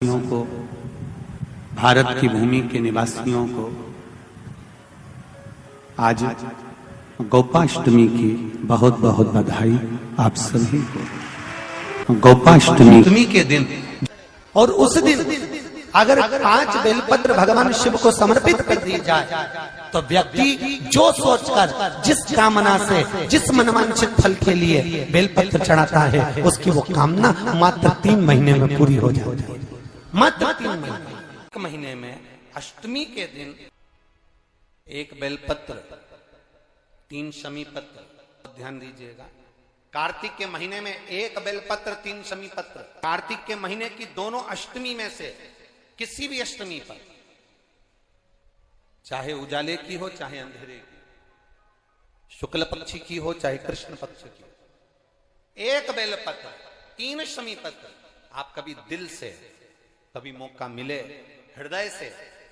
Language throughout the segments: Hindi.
को, भारत की भूमि के निवासियों को आज गोपाष्टमी की बहुत बहुत बधाई आप सभी को। गोपाष्टमी के दिन और उस दिन अगर 5 बेलपत्र भगवान शिव को समर्पित कर दी जाए तो व्यक्ति जो सोचकर जिस कामना से जिस मनवांछित फल के लिए बेलपत्र चढ़ाता है उसकी वो कामना मात्र 3 महीने में पूरी हो जाती है। मात्र 3 महीने। 1 महीने में अष्टमी के दिन 1 बेलपत्र 3 शमी पत्र। ध्यान दीजिएगा, कार्तिक के महीने में 1 बेलपत्र 3 शमी पत्र। कार्तिक के महीने की दोनों अष्टमी में से किसी भी अष्टमी पर, चाहे उजाले की हो चाहे अंधेरे की, शुक्ल पक्षी की हो चाहे कृष्ण पक्ष की, 1 बेलपत्र 3 शमी पत्र आप कभी दिल से, कभी मौका मिले हृदय से,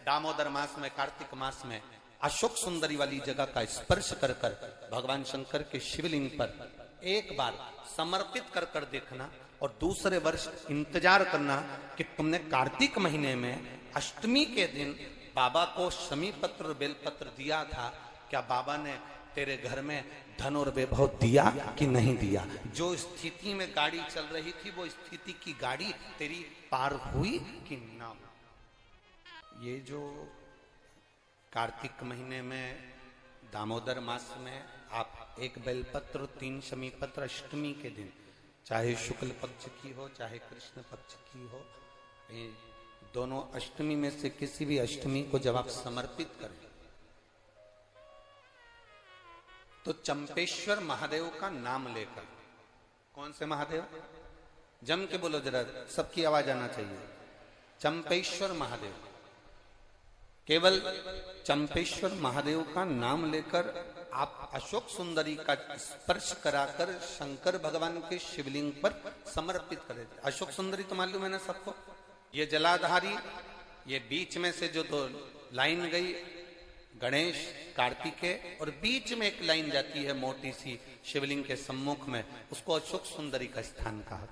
दामोदर मास में, कार्तिक मास में अशोक सुंदरी वाली जगह का स्पर्श कर कर भगवान शंकर के शिवलिंग पर एक बार समर्पित कर कर देखना और दूसरे वर्ष इंतजार करना कि तुमने कार्तिक महीने में अष्टमी के दिन बाबा को शमी पत्र बेलपत्र दिया था, क्या बाबा ने तेरे घर में धन और वैभव दिया कि नहीं दिया। जो स्थिति में गाड़ी चल रही थी वो स्थिति की गाड़ी तेरी पार हुई कि ना। ये जो कार्तिक महीने में दामोदर मास में आप 1 बेलपत्र 3 शमी पत्र अष्टमी के दिन, चाहे शुक्ल पक्ष की हो चाहे कृष्ण पक्ष की हो, ये दोनों अष्टमी में से किसी भी अष्टमी को जब आप समर्पित करें तो चंपेश्वर महादेव का नाम लेकर, कौन से महादेव, जम के बोलो जरा, सबकी आवाज आना चाहिए। चंपेश्वर महादेव, केवल चंपेश्वर महादेव का नाम लेकर आप अशोक सुंदरी का स्पर्श कराकर शंकर भगवान के शिवलिंग पर समर्पित करें। अशोक सुंदरी तो मालूम है ना सबको, ये जलाधारी, ये बीच में से जो 2 लाइन गई गणेश कार्तिकेय और बीच में एक लाइन जाती है मोटी सी शिवलिंग के सम्मुख में, उसको अशोक सुंदरी का स्थान कहा।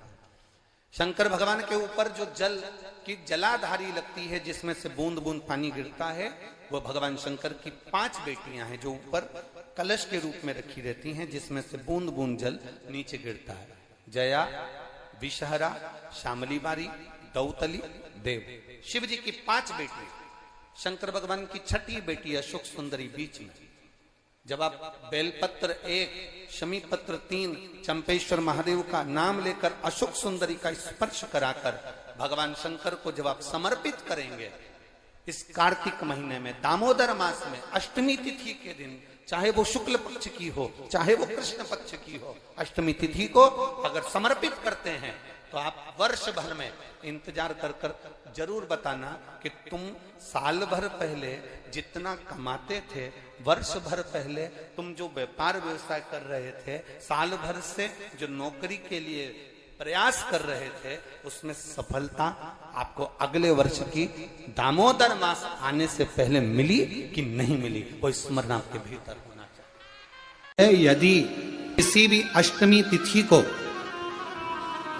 शंकर भगवान के ऊपर जो जल की जलाधारी लगती है जिसमें से बूंद बूंद पानी गिरता है, वो भगवान शंकर की 5 बेटियां हैं जो ऊपर कलश के रूप में रखी रहती हैं जिसमें से बूंद बूंद जल नीचे गिरता है। जया, विषहरा, शामली बारी, दौतली, देव। शिव जी की 5 बेटी, शंकर भगवान की 6ठी बेटी अशोक सुंदरी बीच में। जब आप बेलपत्र 1 शमी पत्र 3 चंपेश्वर महादेव का नाम लेकर अशोक सुंदरी का स्पर्श कराकर भगवान शंकर को जब आप समर्पित करेंगे इस कार्तिक महीने में दामोदर मास में अष्टमी तिथि के दिन, चाहे वो शुक्ल पक्ष की हो चाहे वो कृष्ण पक्ष की हो, अष्टमी तिथि को अगर समर्पित करते हैं तो आप वर्ष भर में इंतजार कर कर जरूर बताना कि तुम साल भर पहले जितना कमाते थे, वर्ष भर पहले तुम जो व्यापार व्यवसाय कर रहे थे, साल भर से जो नौकरी के लिए प्रयास कर रहे थे, उसमें सफलता आपको अगले वर्ष की दामोदर मास आने से पहले मिली कि नहीं मिली, वो स्मरण आपके भीतर होना चाहिए। यदि किसी भी अष्टमी तिथि को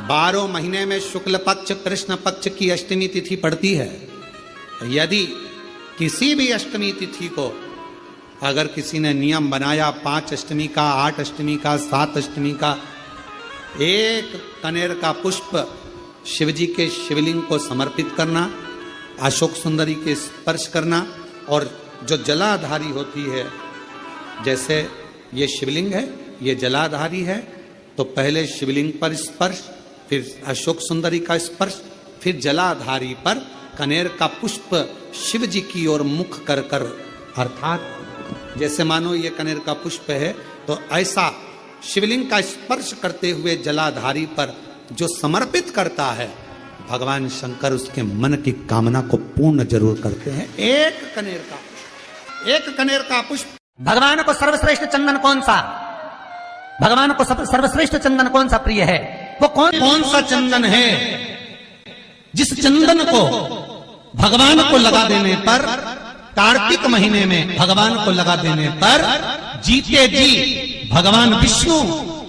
12 महीने में शुक्ल पक्ष कृष्ण पक्ष की अष्टमी तिथि पड़ती है, यदि किसी भी अष्टमी तिथि को अगर किसी ने नियम बनाया 5 अष्टमी का, 8 अष्टमी का, 7 अष्टमी का, 1 कनेर का पुष्प शिवजी के शिवलिंग को समर्पित करना, अशोक सुंदरी के स्पर्श करना, और जो जलाधारी होती है, जैसे ये शिवलिंग है, ये जलाधारी है, तो पहले शिवलिंग पर स्पर्श, फिर अशोक सुंदरी का स्पर्श, फिर जलाधारी पर कनेर का पुष्प शिव जी की ओर मुख कर कर, अर्थात जैसे मानो ये कनेर का पुष्प है तो ऐसा शिवलिंग का स्पर्श करते हुए जलाधारी पर जो समर्पित करता है, भगवान शंकर उसके मन की कामना को पूर्ण जरूर करते हैं। 1 कनेर का पुष्प। भगवान को सर्वश्रेष्ठ चंदन कौन सा, भगवान को सर्वश्रेष्ठ चंदन कौन सा प्रिय है, वो कौन सा चंदन है जिस चंदन को भगवान को लगा देने पर, कार्तिक महीने में भगवान को लगा देने पर जीते जी भगवान विष्णु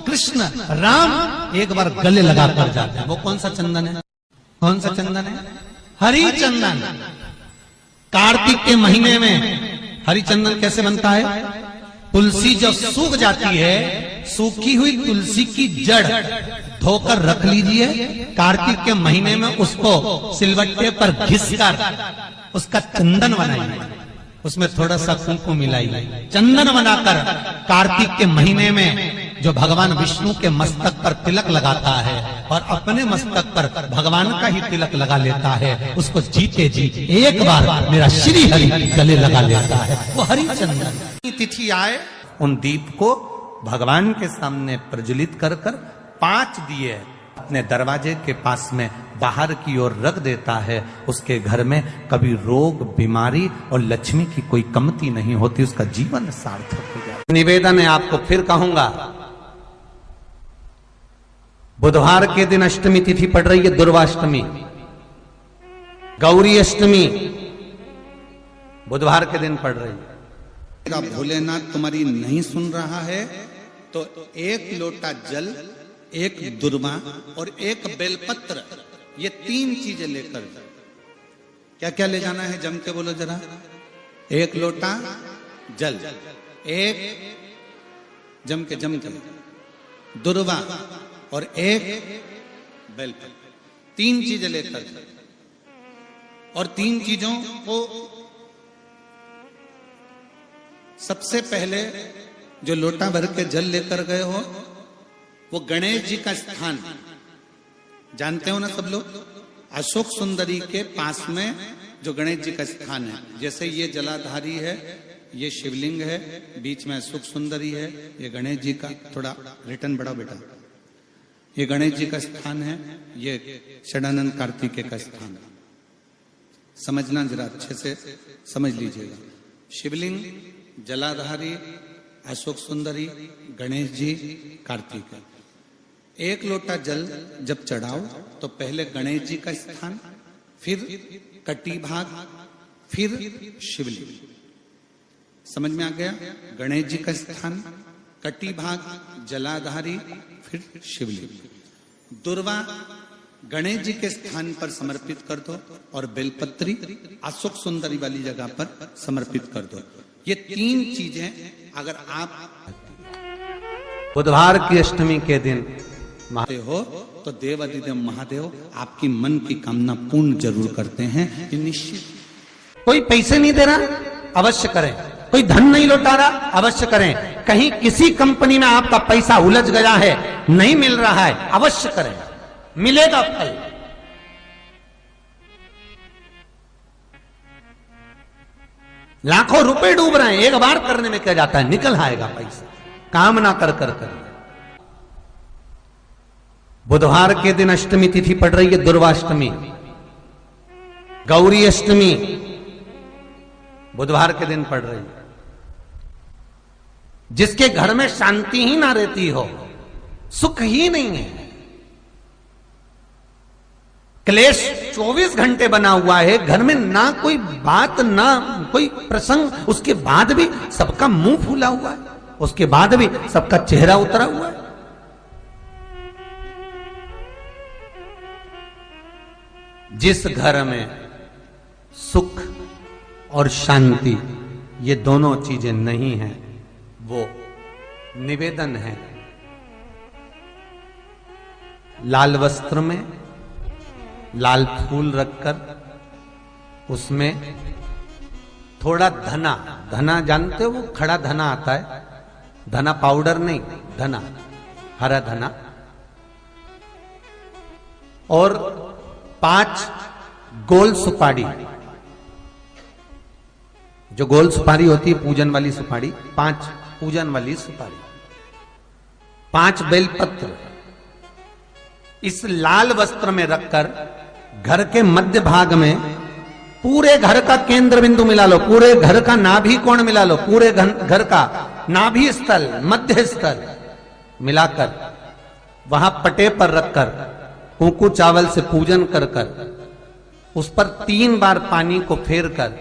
कृष्ण राम एक बार गले लगा कर जाते हैं। वो कौन सा चंदन है? कौन सा चंदन है? हरि चंदन। कार्तिक के महीने में हरि चंदन कैसे बनता है? तुलसी जब सूख जाती है, सूखी हुई तुलसी की जड़ धोकर रख लीजिए। कार्तिक के महीने में उसको सिलवट्टे पर घिसकर उसका चंदन बनाइए, उसमें थोड़ा सा कुंकुम मिलाइए। चंदन बनाकर कार्तिक के महीने में जो भगवान विष्णु के मस्तक पर तिलक लगाता है और अपने मस्तक पर भगवान का ही तिलक लगा लेता है, उसको जीते जी एक बार मेरा श्री हरि गले लगा लेता है, वो हरि चंदन। तिथि आए, उन दीप को भगवान के सामने प्रज्वलित कर 5 दिए अपने दरवाजे के पास में बाहर की ओर रख देता है। उसके घर में कभी रोग, बीमारी और लक्ष्मी की कोई कमती नहीं होती, उसका जीवन सार्थक हो जाता। निवेदन है आपको, फिर कहूंगा, बुधवार के दिन अष्टमी तिथि पड़ रही है, दुर्वाष्टमी, गौरी अष्टमी बुधवार के दिन पड़ रही है। भोलेनाथ तुम्हारी नहीं सुन रहा है तो 1 लोटा जल, 1 दुर्वा और 1 बेलपत्र, ये 3 चीजें लेकर, क्या क्या ले जाना है? जम के बोलो जरा। 1 लोटा जल, 1 जम के दुर्वा और 1 बेलपत्र, 3 चीजें लेकर, और 3 चीजों को सबसे पहले जो लोटा भर के जल लेकर गए हो वो गणेश जी का स्थान जानते हो ना सब लोग? अशोक सुंदरी के पास में जो गणेश जी का स्थान है, जैसे ये जलाधारी है, ये शिवलिंग है, बीच में अशोक सुंदरी है, ये गणेश जी का, थोड़ा रिटर्न बढ़ाओ बेटा, ये गणेश जी का स्थान है, ये षडानंद कार्तिकेय का स्थान है। समझना जरा अच्छे से समझ लीजिएगा। शिवलिंग, जलाधारी, अशोक सुंदरी, गणेश जी, कार्तिक। 1 लोटा जल जब चढ़ाओ तो पहले गणेश जी का स्थान, फिर कटी भाग, फिर शिवलिंग। समझ में आ गया? गणेश जी का स्थान, कटी भाग, जलाधारी, फिर शिवलिंग। दुर्वा गणेश जी के स्थान पर समर्पित कर दो और बेलपत्री अशोक सुंदरी वाली जगह पर समर्पित कर दो। ये 3 चीजें अगर आप बुधवार की अष्टमी के दिन हो तो देवाधिदेव महादेव आपकी मन की कामना पूर्ण जरूर करते हैं, ये निश्चित। कोई पैसे नहीं दे रहा, अवश्य करें। कोई धन नहीं लौटा रहा, अवश्य करें। कहीं किसी कंपनी में आपका पैसा उलझ गया है, नहीं मिल रहा है, अवश्य करें, मिलेगा फल। लाखों रुपए डूब रहे हैं, एक बार करने में क्या जाता है, निकल आएगा पैसा, काम ना कर कर कर। बुधवार के दिन अष्टमी तिथि पड़ रही है, दुर्वाष्टमी, गौरी अष्टमी बुधवार के दिन पड़ रही है। जिसके घर में शांति ही ना रहती हो, सुख ही नहीं है, क्लेश 24 घंटे बना हुआ है, घर में ना कोई बात ना कोई प्रसंग, उसके बाद भी सबका मुंह फूला हुआ है, उसके बाद भी सबका चेहरा उतरा हुआ है। जिस घर में सुख और शांति ये दोनों चीजें नहीं हैं, वो निवेदन है लाल वस्त्र में लाल फूल रखकर उसमें थोड़ा धना, धना जानते हो, वो खड़ा धना आता है, धना पाउडर नहीं, धना, हरा धना, और 5 गोल सुपारी, जो गोल सुपारी होती है पूजन वाली सुपारी, 5 पूजन वाली सुपारी, 5 बेलपत्र इस लाल वस्त्र में रखकर घर के मध्य भाग में पूरे घर का केंद्र बिंदु मिला लो, पूरे घर का नाभि कोण मिला लो, पूरे घर का नाभि स्थल, मध्य स्थल मिलाकर वहां पटे पर रखकर कुंकू चावल से पूजन कर उस पर 3 बार पानी को फेर कर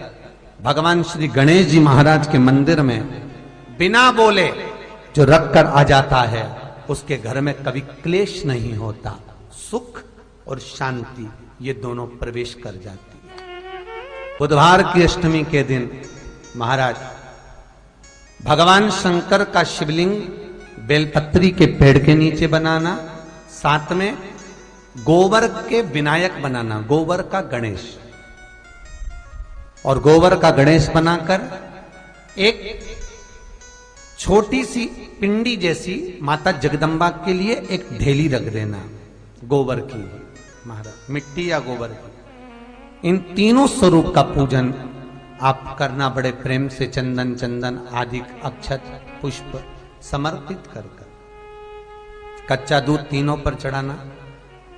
भगवान श्री गणेश जी महाराज के मंदिर में बिना बोले जो रख कर आ जाता है, उसके घर में कभी क्लेश नहीं होता, सुख और शांति ये दोनों प्रवेश कर जाती है। बुधवार की अष्टमी के दिन महाराज भगवान शंकर का शिवलिंग बेलपत्री के पेड़ के नीचे बनाना, साथ में गोबर के विनायक बनाना, गोबर का गणेश, और गोबर का गणेश बनाकर एक छोटी सी पिंडी जैसी माता जगदम्बा के लिए एक ढेली रख देना गोबर की, महाराज मिट्टी या गोबर की। इन तीनों स्वरूप का पूजन आप करना बड़े प्रेम से, चंदन चंदन आदि अक्षत पुष्प समर्पित कर कर। कच्चा दूध तीनों पर चढ़ाना,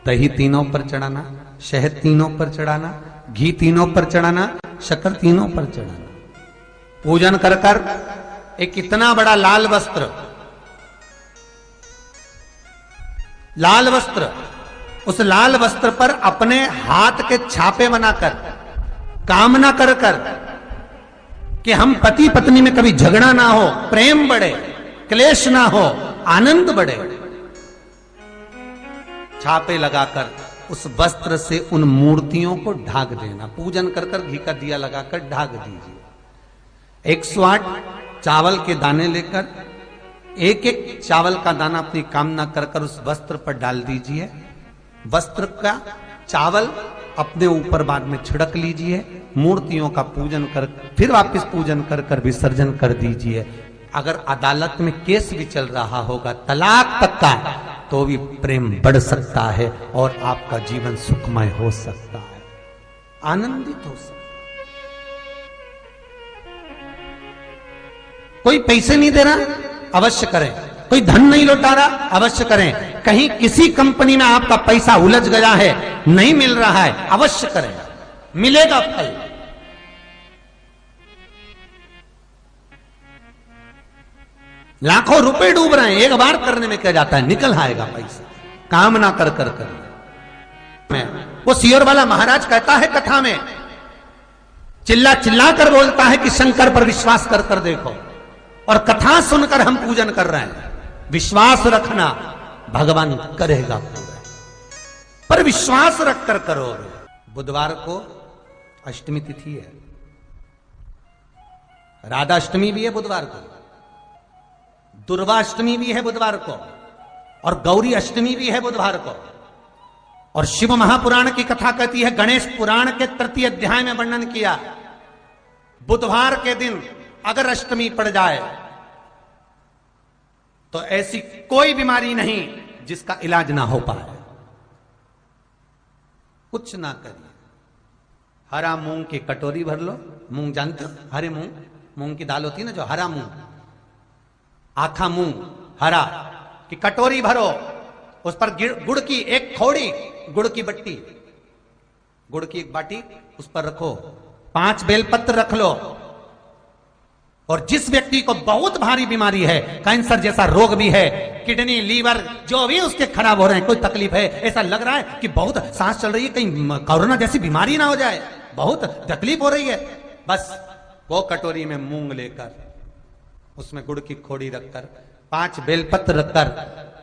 दही तीनों पर चढ़ाना, शहद तीनों पर चढ़ाना, घी तीनों पर चढ़ाना, शक्कर तीनों पर चढ़ाना। पूजन कर कर एक इतना बड़ा लाल वस्त्र, लाल वस्त्र, उस लाल वस्त्र पर अपने हाथ के छापे बनाकर कामना कर कर कि हम पति पत्नी में कभी झगड़ा ना हो, प्रेम बढ़े, क्लेश ना हो, आनंद बढ़े। छापे लगाकर उस वस्त्र से उन मूर्तियों को ढाक देना। पूजन कर कर घी का दिया लगाकर ढाक दीजिए। 108 चावल के दाने लेकर एक एक चावल का दाना अपनी कामना कर कर उस वस्त्र पर डाल दीजिए। वस्त्र का चावल अपने ऊपर बाद में छिड़क लीजिए। मूर्तियों का पूजन कर फिर वापस पूजन कर कर विसर्जन कर दीजिए। अगर अदालत में केस भी चल रहा होगा तलाक तक का, तो भी प्रेम बढ़ सकता है और आपका जीवन सुखमय हो सकता है, आनंदित हो सकता है। कोई पैसे नहीं दे रहा, अवश्य करें। कोई धन नहीं लौटा रहा, अवश्य करें। कहीं किसी कंपनी में आपका पैसा उलझ गया है, नहीं मिल रहा है, अवश्य करें, मिलेगा फल। लाखों रुपए डूब रहे हैं, एक बार करने में क्या जाता है, निकल आएगा पैसा। कामना कर कर कर वो सियोर वाला महाराज कहता है कथा में, चिल्ला चिल्ला कर बोलता है कि शंकर पर विश्वास कर कर देखो, और कथा सुनकर हम पूजन कर रहे हैं। विश्वास रखना, भगवान करेगा पूरा, पर विश्वास रखकर करो। बुधवार को अष्टमी तिथि है, राधा अष्टमी भी है बुधवार को, दुर्गा अष्टमी भी है बुधवार को, और गौरी अष्टमी भी है बुधवार को। और शिव महापुराण की कथा कहती है, गणेश पुराण के 3 अध्याय में वर्णन किया, बुधवार के दिन अगर अष्टमी पड़ जाए तो ऐसी कोई बीमारी नहीं जिसका इलाज ना हो पाए। कुछ ना करिए, हरा मूंग की कटोरी भर लो। मूंग जानते हो, हरे मूंग, मूंग की दाल होती है ना जो, हरा मूंग, आखा मूंग हरा की कटोरी भरो, उस पर गुड़ की एक खोड़ी, गुड़ की बट्टी, गुड़ की एक बाटी उस पर रखो, 5 बेलपत्र रख लो। और जिस व्यक्ति को बहुत भारी बीमारी है, कैंसर जैसा रोग भी है, किडनी लीवर जो भी उसके खराब हो रहे हैं, कोई तकलीफ है, ऐसा लग रहा है कि बहुत सांस चल रही है, कहीं कोरोना जैसी बीमारी ना हो जाए, बहुत तकलीफ हो रही है, बस वो कटोरी में मूंग लेकर उसमें गुड़ की खोड़ी रखकर 5 बेलपत्र रखकर,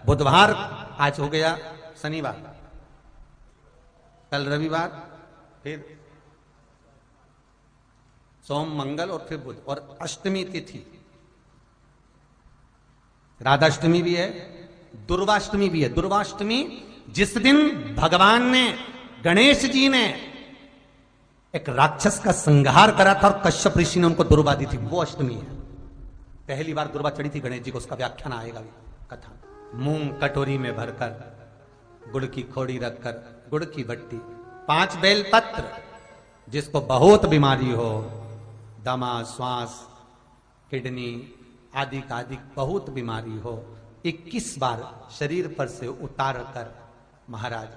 बुधवार आज हो गया शनिवार, कल रविवार, फिर सोम मंगल और फिर बुध, और अष्टमी तिथि, राधाष्टमी भी है, दुर्वाष्टमी भी है। दुर्वाष्टमी जिस दिन भगवान ने, गणेश जी ने एक राक्षस का संहार करा था और कश्यप ऋषि ने उनको दुर्वा दी थी, वो अष्टमी है। पहली बार दुर्वा चढ़ी थी गणेश जी को, उसका व्याख्यान आएगा कथा। मूंग कटोरी में भरकर, गुड़ की खोड़ी रखकर, गुड़ की भट्टी, 5 बेलपत्र, जिसको बहुत बीमारी हो, दमा, श्वास, किडनी आदि का आदि बहुत बीमारी हो, 21 बार शरीर पर से उतार कर महाराज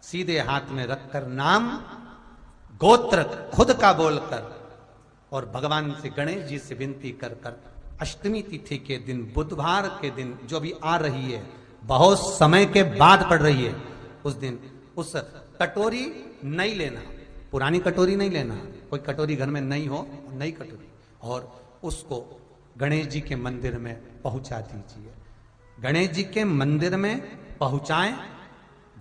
सीधे हाथ में रखकर नाम गोत्र खुद का बोलकर और भगवान से, गणेश जी से विनती कर कर अष्टमी तिथि के दिन, बुधवार के दिन जो भी आ रही है, बहुत समय के बाद पड़ रही है, उस दिन उस कटोरी नहीं लेना, पुरानी कटोरी नहीं लेना, कोई कटोरी घर में नहीं हो, नई कटोरी, और उसको गणेश जी के मंदिर में पहुंचा दीजिए। गणेश जी के मंदिर में पहुंचाएं,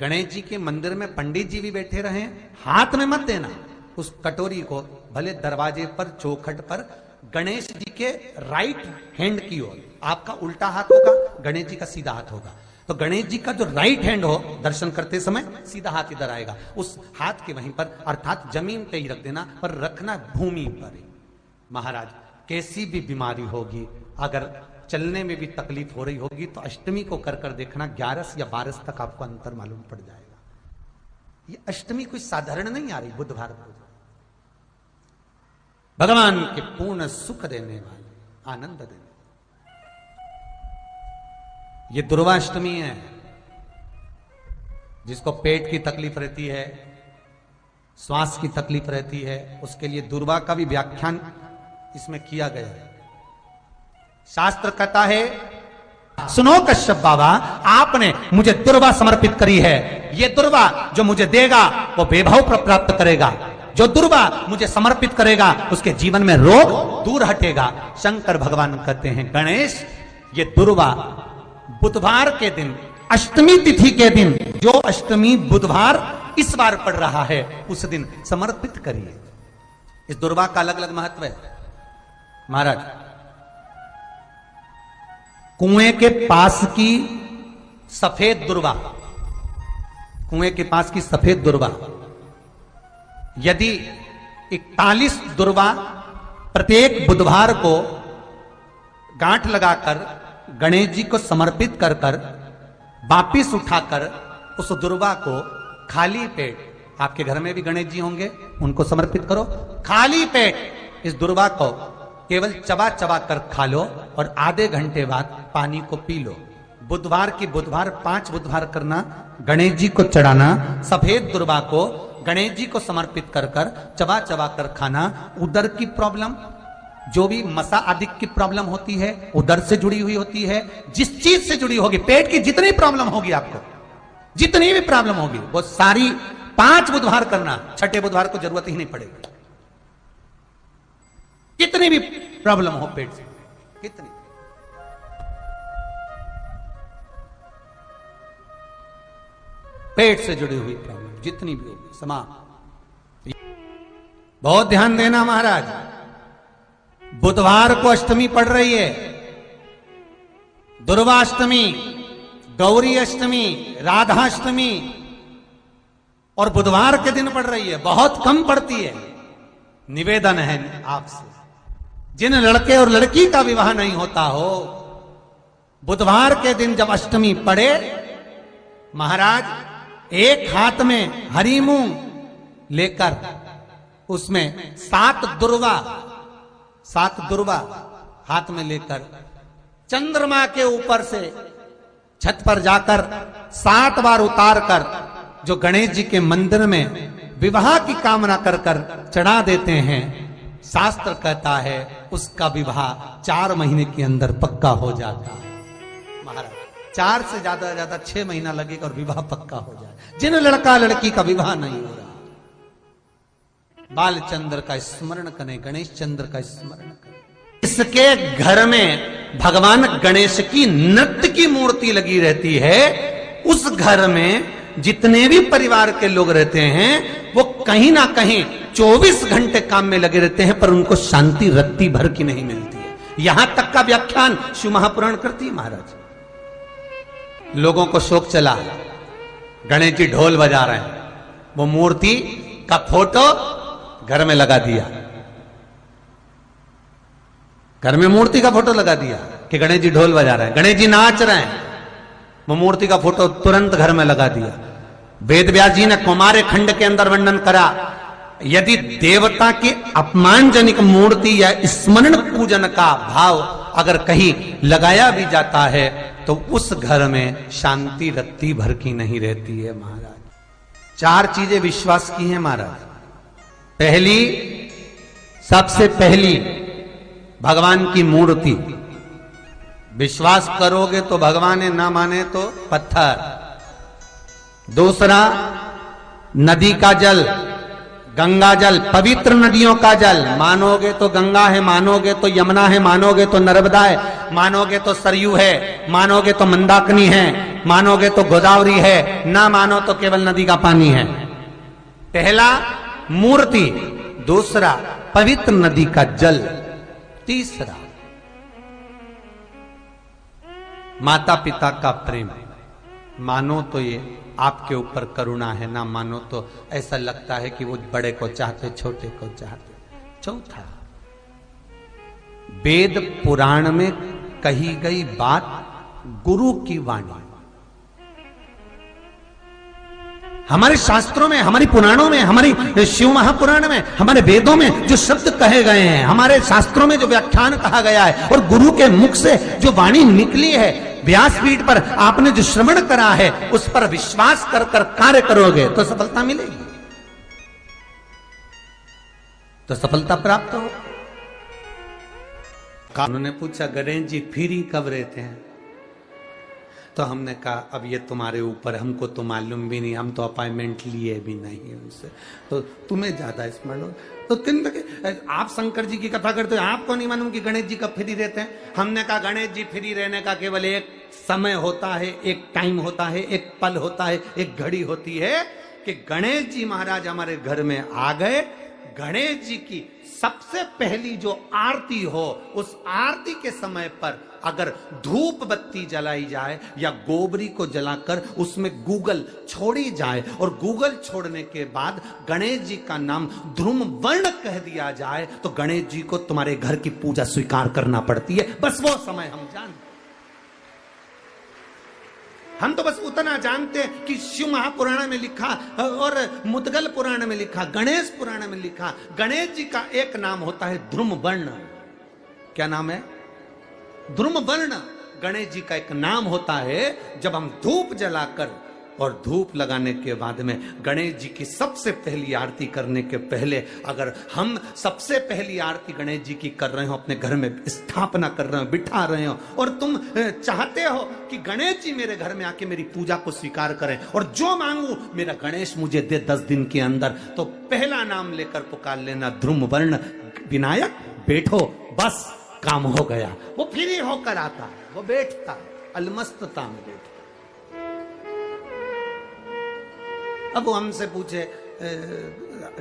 गणेश जी के मंदिर में पंडित जी भी बैठे रहे, हाथ में मत देना उस कटोरी को, भले दरवाजे पर चौखट पर गणेश जी के राइट हैंड की ओर, आपका उल्टा हाथ होगा, गणेश जी का सीधा हाथ होगा। तो गणेश जी का जो राइट हैंड हो दर्शन करते समय सीधा हाथ इधर आएगा, उस हाथ के वहीं पर अर्थात जमीन पे ही रख देना, पर रखना भूमि पर ही। महाराज कैसी भी बीमारी होगी, अगर चलने में भी तकलीफ हो रही होगी तो अष्टमी को कर कर देखना, 11 या 12 तक आपको अंतर मालूम पड़ जाएगा। ये अष्टमी कोई साधारण नहीं आ रही, बुधवार को भगवान के पूर्ण सुख देने वाले, आनंद देने, ये दुर्वाष्टमी है। जिसको पेट की तकलीफ रहती है, श्वास की तकलीफ रहती है, उसके लिए दुर्वा का भी व्याख्यान इसमें किया गया है। शास्त्र कहता है, सुनो कश्यप बाबा, आपने मुझे दुर्वा समर्पित करी है, ये दुर्वा जो मुझे देगा वो वैभव प्राप्त करेगा, जो दुर्वा मुझे समर्पित करेगा उसके जीवन में रोग दूर हटेगा। शंकर भगवान कहते हैं, गणेश ये दुर्वा बुधवार के दिन, अष्टमी तिथि के दिन, जो अष्टमी बुधवार इस बार पड़ रहा है उस दिन समर्पित करिए। इस दुर्वा का अलग अलग महत्व है महाराज। कुएं के पास की सफेद दुर्वा, कुएं के पास की सफेद दुर्वा, यदि 41 दुर्वा प्रत्येक बुधवार को गांठ लगाकर गणेश जी को समर्पित कर कर वापिस उठाकर उस दुर्वा को खाली पेट, आपके घर में भी गणेश जी होंगे, उनको समर्पित करो, खाली पेट इस दुर्वा को केवल चबा चबा कर खा लो और आधे घंटे बाद पानी को पी लो। बुधवार की बुधवार 5 बुधवार करना, गणेश जी को चढ़ाना, सफेद दुर्वा को गणेश जी को समर्पित कर कर चबा चबा कर खाना। उदर की प्रॉब्लम, जो भी मसा आदि की प्रॉब्लम होती है, उदर से जुड़ी हुई होती है, जिस चीज से जुड़ी होगी, पेट की जितनी प्रॉब्लम होगी, आपको जितनी भी प्रॉब्लम होगी वो सारी 5 बुधवार करना, 6ठे बुधवार को जरूरत ही नहीं पड़ेगी। कितनी भी प्रॉब्लम हो पेट से, कितनी, पेट से जुड़ी हुई प्रॉब्लम जितनी भी होगी समाप्त। बहुत ध्यान देना महाराज, बुधवार को अष्टमी पड़ रही है, दुर्वाष्टमी, गौरी अष्टमी, राधाष्टमी, और बुधवार के दिन पड़ रही है, बहुत कम पड़ती है। निवेदन है आपसे, जिन लड़के और लड़की का विवाह नहीं होता हो, बुधवार के दिन जब अष्टमी पड़े, महाराज एक हाथ में हरी मूंग लेकर उसमें 7 दुर्वा हाथ में लेकर चंद्रमा के ऊपर से छत पर जाकर 7 बार उतार कर जो गणेश जी के मंदिर में विवाह की कामना कर कर चढ़ा देते हैं, शास्त्र कहता है उसका विवाह 4 महीने के अंदर पक्का हो जाता है। महाराज 4 से ज्यादा 6 महीना लगेगा और विवाह पक्का हो जाए। जिन लड़का लड़की का विवाह नहीं हो रहा, बालचंद्र का स्मरण करें, गणेश चंद्र का स्मरण करें। इसके घर में भगवान गणेश की नृत्य की मूर्ति लगी रहती है। उस घर में जितने भी परिवार के लोग रहते हैं वो कहीं ना कहीं 24 घंटे काम में लगे रहते हैं, पर उनको शांति रत्ती भर की नहीं मिलती है। यहां तक का व्याख्यान शिव महापुराण करती है महाराज। लोगों को शौक चला, गणेश जी ढोल बजा रहे हैं, वो मूर्ति का फोटो घर में लगा दिया, घर में मूर्ति का फोटो लगा दिया कि गणेश जी ढोल बजा रहे हैं, गणेश जी नाच रहे हैं, वो मूर्ति का फोटो तुरंत घर में लगा दिया। वेद व्यास जी ने कुमार खंड के अंदर वर्णन करा, यदि देवता की अपमानजनक मूर्ति या स्मरण पूजन का भाव अगर कहीं लगाया भी जाता है तो उस घर में शांति रत्ती भर की नहीं रहती है महाराज। 4 चीजें विश्वास की हैं महाराज। पहली, सबसे पहली भगवान की मूर्ति, विश्वास करोगे तो भगवान है, ना माने तो पत्थर। दूसरा, नदी का जल, गंगा जल, पवित्र नदियों का जल, मानोगे तो गंगा है, मानोगे तो यमुना है, मानोगे तो नर्मदा है, मानोगे तो सरयू है, मानोगे तो मंदाकिनी है, मानोगे तो गोदावरी है, ना मानो तो केवल नदी का पानी है। पहला मूर्ति, दूसरा पवित्र नदी का जल, तीसरा माता पिता का प्रेम। मानो तो ये आपके ऊपर करुणा है, ना मानो तो ऐसा लगता है कि वो बड़े को चाहते, छोटे को चाहते। चौथा, वेद पुराण में कही गई बात गुरु की वाणी। हमारे शास्त्रों में, हमारी पुराणों में, हमारी शिव महापुराण में, हमारे वेदों में जो शब्द कहे गए हैं, हमारे शास्त्रों में जो व्याख्यान कहा गया है, और गुरु के मुख से जो वाणी निकली है, व्यासपीठ पर आपने जो श्रवण करा है, उस पर विश्वास कर कर कार्य करोगे तो सफलता मिलेगी, तो सफलता प्राप्त हो। उन्होंने पूछा, गणेश जी फ्री कब रहते हैं? तो हमने कहा अब ये तुम्हारे ऊपर, हमको तो मालूम भी नहीं, हम तो अपॉइंटमेंट लिए भी नहीं उनसे, तो तुम्हें ज्यादा स्मरण हो। तो आप शंकर जी की कथा करते हो, आपको नहीं मालूम कि गणेश जी कब फ्री रहते हैं? हमने कहा गणेश जी फ्री रहने का केवल एक समय होता है, एक टाइम होता है, एक पल होता है, एक घड़ी होती है कि गणेश जी महाराज हमारे घर में आ गए। गणेश जी की सबसे पहली जो आरती हो, उस आरती के समय पर अगर धूप बत्ती जलाई जाए या गोबरी को जलाकर उसमें गूगल छोड़ी जाए, और गूगल छोड़ने के बाद गणेश जी का नाम ध्रुम वर्ण कह दिया जाए, तो गणेश जी को तुम्हारे घर की पूजा स्वीकार करना पड़ती है। बस वो समय हम जानते, हम तो बस उतना जानते हैं कि शिव महापुराण में लिखा और मुद्गल पुराण में लिखा, गणेश पुराण में लिखा, गणेश जी का एक नाम होता है ध्रुम वर्ण। क्या नाम है? ध्रुम वर्ण गणेश जी का एक नाम होता है। जब हम धूप जलाकर और धूप लगाने के बाद में गणेश जी की सबसे पहली आरती करने के पहले, अगर हम सबसे पहली आरती गणेश जी की कर रहे हो, अपने घर में स्थापना कर रहे हो, बिठा रहे हो, और तुम चाहते हो कि गणेश जी मेरे घर में आके मेरी पूजा को स्वीकार करें, और जो मांगू मेरा गणेश मुझे दे 10 दिन के अंदर, तो पहला नाम लेकर पुकार लेना ध्रुम वर्ण विनायक, बैठो, बस काम हो गया। वो फ्री होकर आता है, वो बैठता है, अलमस्तता में बैठता। अब वो हमसे पूछे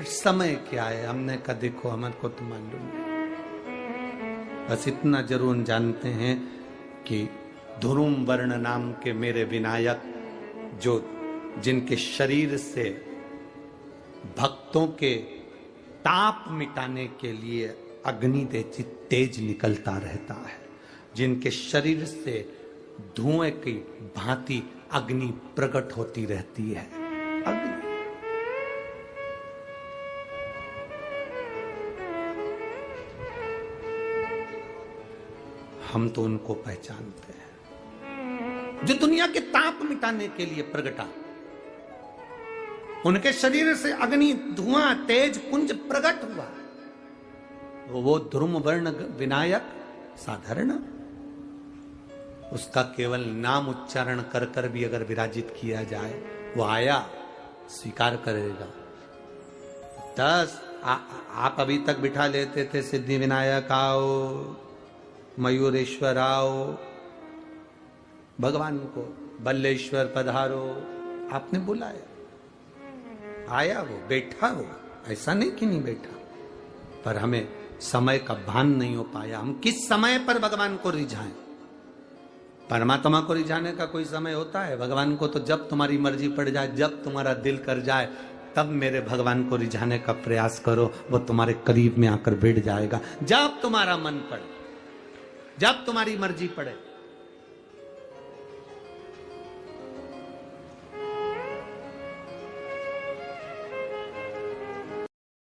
समय क्या है? हमने कहा देखो हमारे को तो मालूम नहीं, बस इतना जरूर जानते हैं कि ध्रुम वर्ण नाम के मेरे विनायक, जो जिनके शरीर से भक्तों के ताप मिटाने के लिए अग्नि तेज निकलता रहता है, जिनके शरीर से धुएं की भांति अग्नि प्रकट होती रहती है। अग्नि हम तो उनको पहचानते हैं जो दुनिया के ताप मिटाने के लिए प्रगटा। उनके शरीर से अग्नि धुआं तेज पुंज प्रकट हुआ। वो ध्रुम वर्ण विनायक साधारण, उसका केवल नाम उच्चारण कर कर भी अगर विराजित किया जाए, वो आया स्वीकार करेगा। 10 आप अभी तक बिठा लेते थे सिद्धि विनायक आओ, मयूरेश्वर आओ, भगवान को बल्लेश्वर पधारो, आपने बुलाया, आया, वो बैठा, वो ऐसा नहीं कि नहीं बैठा, पर हमें समय का भान नहीं हो पाया। हम किस समय पर भगवान को रिझाएं? परमात्मा को रिझाने का कोई समय होता है? भगवान को तो जब तुम्हारी मर्जी पड़ जाए, जब तुम्हारा दिल कर जाए, तब मेरे भगवान को रिझाने का प्रयास करो, वो तुम्हारे करीब में आकर बैठ जाएगा। जब तुम्हारा मन पड़े, जब तुम्हारी मर्जी पड़े।